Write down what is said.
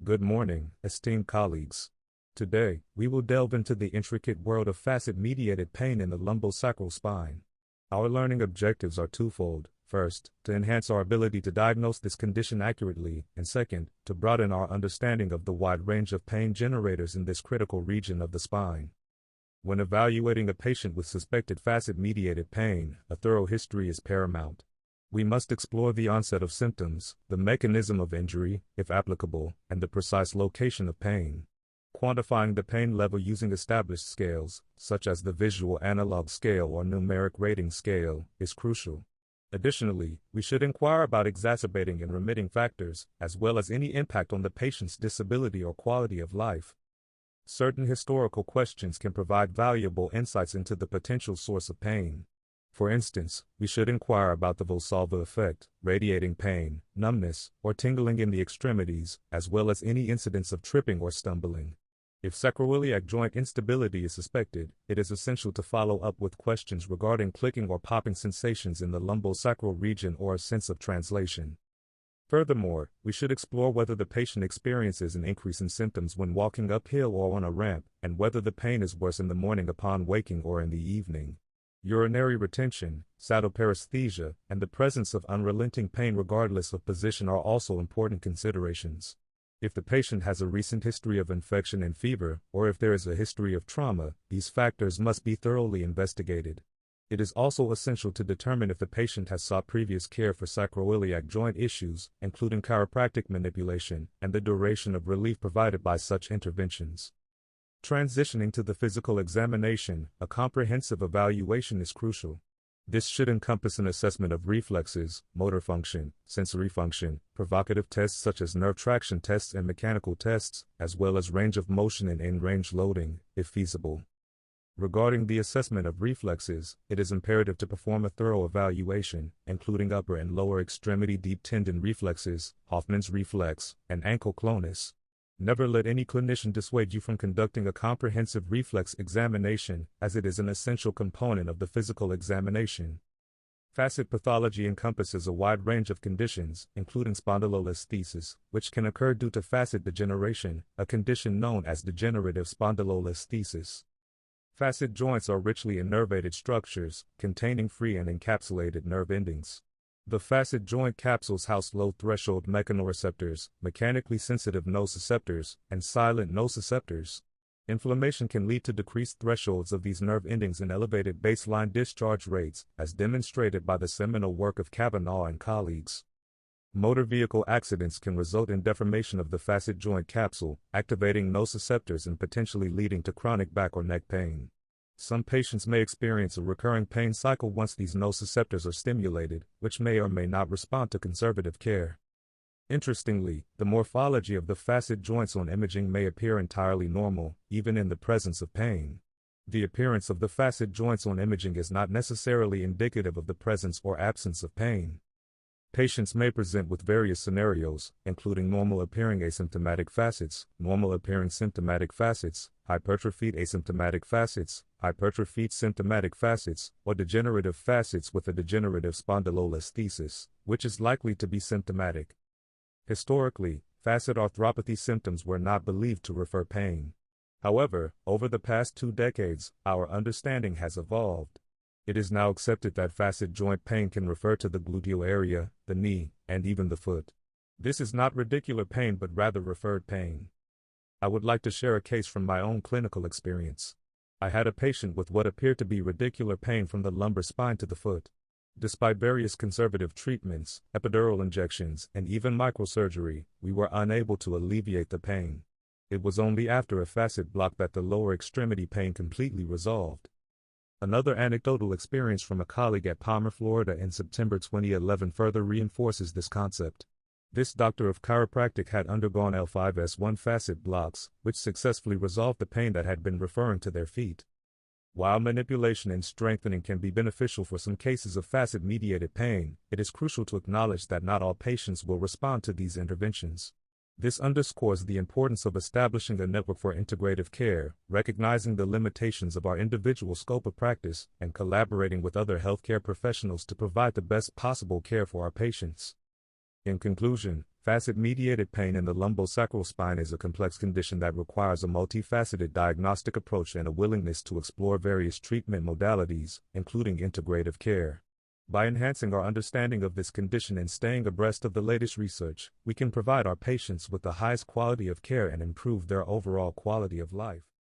Good morning, esteemed colleagues. Today, we will delve into the intricate world of facet-mediated pain in the lumbosacral spine. Our learning objectives are twofold. First, to enhance our ability to diagnose this condition accurately, and second, to broaden our understanding of the wide range of pain generators in this critical region of the spine. When evaluating a patient with suspected facet-mediated pain, a thorough history is paramount. We must explore the onset of symptoms, the mechanism of injury, if applicable, and the precise location of pain. Quantifying the pain level using established scales, such as the visual analog scale or numeric rating scale, is crucial. Additionally, we should inquire about exacerbating and remitting factors, as well as any impact on the patient's disability or quality of life. Certain historical questions can provide valuable insights into the potential source of pain. For instance, we should inquire about the Valsalva effect, radiating pain, numbness, or tingling in the extremities, as well as any incidents of tripping or stumbling. If sacroiliac joint instability is suspected, it is essential to follow up with questions regarding clicking or popping sensations in the lumbosacral region or a sense of translation. Furthermore, we should explore whether the patient experiences an increase in symptoms when walking uphill or on a ramp, and whether the pain is worse in the morning upon waking or in the evening. Urinary retention, saddleparesthesia, and the presence of unrelenting pain regardless of position are also important considerations. If the patient has a recent history of infection and fever, or if there is a history of trauma, these factors must be thoroughly investigated. It is also essential to determine if the patient has sought previous care for sacroiliac joint issues, including chiropractic manipulation, and the duration of relief provided by such interventions. Transitioning to the physical examination, a comprehensive evaluation is crucial. This should encompass an assessment of reflexes, motor function, sensory function, provocative tests such as nerve traction tests and mechanical tests, as well as range of motion and in-range loading, if feasible. Regarding the assessment of reflexes, it is imperative to perform a thorough evaluation, including upper and lower extremity deep tendon reflexes, Hoffman's reflex, and ankle clonus. Never let any clinician dissuade you from conducting a comprehensive reflex examination, as it is an essential component of the physical examination. Facet pathology encompasses a wide range of conditions, including spondylolisthesis, which can occur due to facet degeneration, a condition known as degenerative spondylolisthesis. Facet joints are richly innervated structures, containing free and encapsulated nerve endings. The facet joint capsules house low-threshold mechanoreceptors, mechanically sensitive nociceptors, and silent nociceptors. Inflammation can lead to decreased thresholds of these nerve endings and elevated baseline discharge rates, as demonstrated by the seminal work of Kavanaugh and colleagues. Motor vehicle accidents can result in deformation of the facet joint capsule, activating nociceptors and potentially leading to chronic back or neck pain. Some patients may experience a recurring pain cycle once these nociceptors are stimulated, which may or may not respond to conservative care. Interestingly, the morphology of the facet joints on imaging may appear entirely normal, even in the presence of pain. The appearance of the facet joints on imaging is not necessarily indicative of the presence or absence of pain. Patients may present with various scenarios, including normal-appearing asymptomatic facets, normal-appearing symptomatic facets, hypertrophied asymptomatic facets, hypertrophied symptomatic facets, or degenerative facets with a degenerative spondylolisthesis, which is likely to be symptomatic. Historically, facet arthropathy symptoms were not believed to refer pain. However, over the past 2 decades, our understanding has evolved. It is now accepted that facet joint pain can refer to the gluteal area, the knee, and even the foot. This is not radicular pain but rather referred pain. I would like to share a case from my own clinical experience. I had a patient with what appeared to be radicular pain from the lumbar spine to the foot. Despite various conservative treatments, epidural injections, and even microsurgery, we were unable to alleviate the pain. It was only after a facet block that the lower extremity pain completely resolved. Another anecdotal experience from a colleague at Palmer, Florida in September 2011 further reinforces this concept. This doctor of chiropractic had undergone L5S1 facet blocks, which successfully resolved the pain that had been referring to their feet. While manipulation and strengthening can be beneficial for some cases of facet-mediated pain, it is crucial to acknowledge that not all patients will respond to these interventions. This underscores the importance of establishing a network for integrative care, recognizing the limitations of our individual scope of practice, and collaborating with other healthcare professionals to provide the best possible care for our patients. In conclusion, Facet-mediated pain in the lumbosacral spine is a complex condition that requires a multifaceted diagnostic approach and a willingness to explore various treatment modalities, including integrative care. By enhancing our understanding of this condition and staying abreast of the latest research, we can provide our patients with the highest quality of care and improve their overall quality of life.